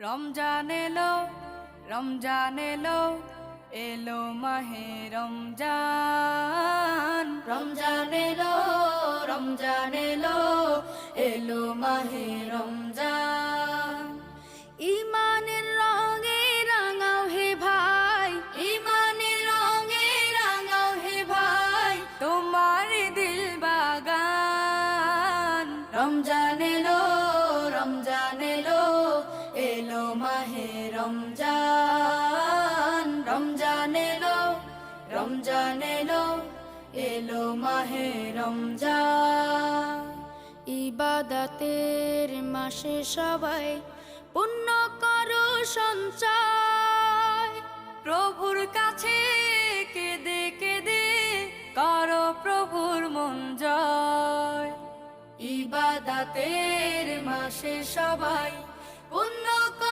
রমজান এলো, রমজান এলো, এলো মাহে রমজান। রমজান এলো, রমজান এলো, এলো মাহে রমজান। ইমানের রঙে রাঙাও হে ভাই, ইমানের রঙে রাঙাও হে ভাই, তোমার দিল বাগান। রমজান এলো, রমজান এলো, এলো মাহে রমজান। রমজান এলো, রমজান এলো, এলো মাহে রমজান। ইবাদতের মাসে সবাই পুণ্য করো সঞ্চয়, প্রভুর কাছে কেঁদে কেঁদে করো প্রভুর মন জয়। ইবাদতের মাসে সবাই